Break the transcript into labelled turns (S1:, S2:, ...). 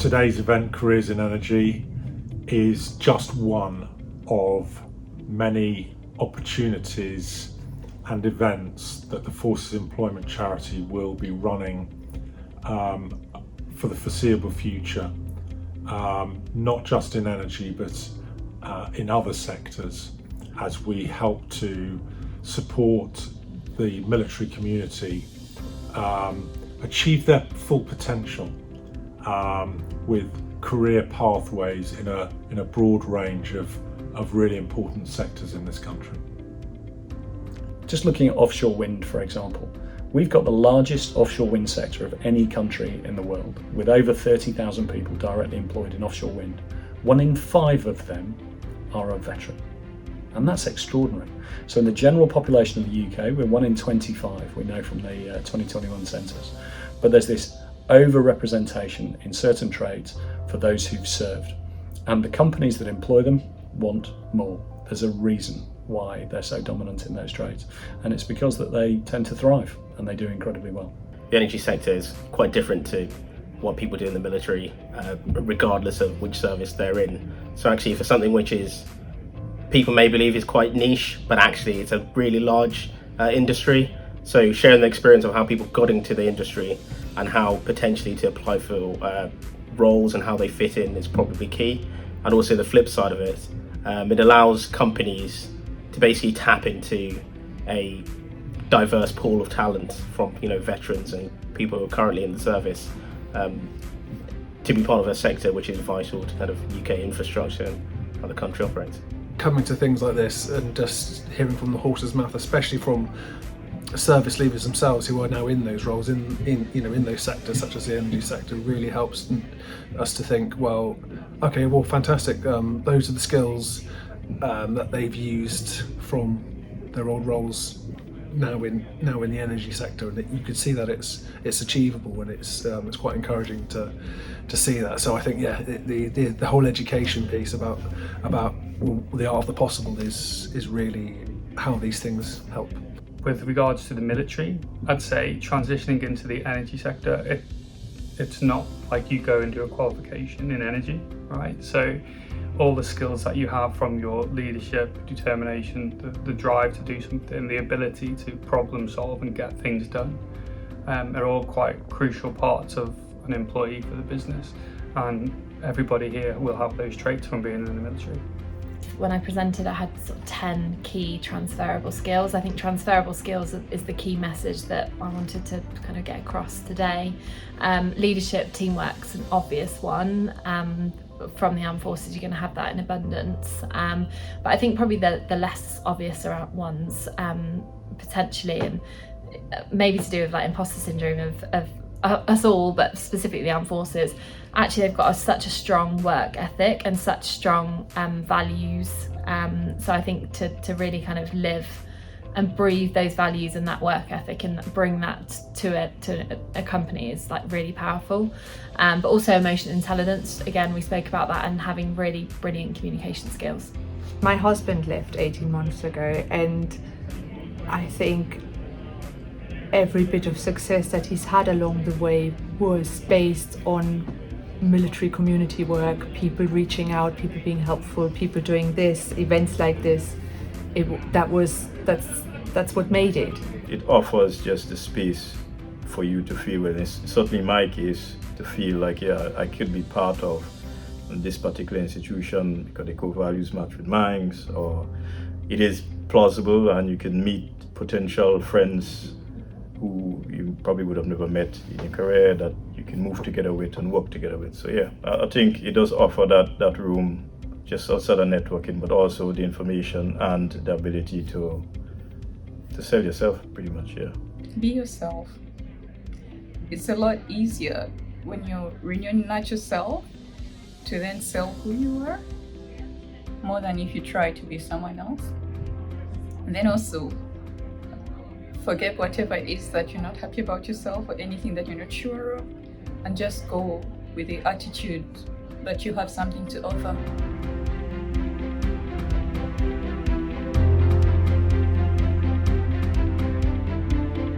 S1: today's event, Careers in Energy, is just one of many opportunities and events that the Forces Employment Charity will be running for the foreseeable future, not just in energy but in other sectors, as we help to support the military community achieve their full potential with career pathways in a broad range of really important sectors in this country.
S2: Just looking at offshore wind, for example, we've got the largest offshore wind sector of any country in the world, with over 30,000 people directly employed in offshore wind. 1 in 5 of them are a veteran, and that's extraordinary. So in the general population of the UK, we're 1 in 25, we know from the 2021 census, but there's this over-representation in certain trades for those who've served, and the companies that employ them want more. There's a reason why they're so dominant in those trades, and it's because that they tend to thrive and they do incredibly well.
S3: The energy sector is quite different to what people do in the military, regardless of which service they're in. So actually, for something which is people may believe is quite niche, but actually it's a really large industry. So sharing the experience of how people got into the industry and how potentially to apply for roles and how they fit in is probably key. And also the flip side of it, it allows companies to basically tap into a diverse pool of talent from veterans and people who are currently in the service to be part of a sector which is vital to kind of UK infrastructure and how the country operates.
S4: Coming to things like this and just hearing from the horse's mouth, especially from service leavers themselves who are now in those roles in those sectors such as the energy sector, really helps us to think, well, okay, well, fantastic, those are the skills that they've used from their old roles now in the energy sector, and you could see that it's achievable, and it's quite encouraging to see that. So I think the whole education piece about the art of the possible is really how these things help.
S5: With regards to the military, I'd say transitioning into the energy sector, it's not like you go and do a qualification in energy, right? So all the skills that you have from your leadership, determination, the drive to do something, the ability to problem solve and get things done, are all quite crucial parts of an employee for the business. And everybody here will have those traits from being in the military.
S6: When I presented, I had sort of 10 key transferable skills. I think transferable skills is the key message that I wanted to kind of get across today. Leadership, teamwork's an obvious one. From the armed forces, you're going to have that in abundance. But I think probably the less obvious ones, potentially, and maybe to do with like imposter syndrome of us all, but specifically the armed forces, actually they've got such a strong work ethic and such strong values. So I think to really kind of live and breathe those values and that work ethic and bring that to a company is like really powerful. But also emotional intelligence, again, we spoke about that, and having really brilliant communication skills.
S7: My husband left 18 months ago, and I think every bit of success that he's had along the way was based on military community work, people reaching out, people being helpful, people doing this, events like this. That's what made it.
S8: It offers just the space for you to feel, and it's certainly my case, to feel like, yeah, I could be part of this particular institution because the core values match with mine, or it is plausible and you can meet potential friends who you probably would have never met in your career that you can move together with and work together with. So yeah, I think it does offer that room just outside of networking, but also the information and the ability to sell yourself, pretty much, yeah.
S9: Be yourself. It's a lot easier when you're not yourself to then sell who you are, more than if you try to be someone else. And then also, forget whatever it is that you're not happy about yourself or anything that you're not sure of, and just go with the attitude that you have something to offer.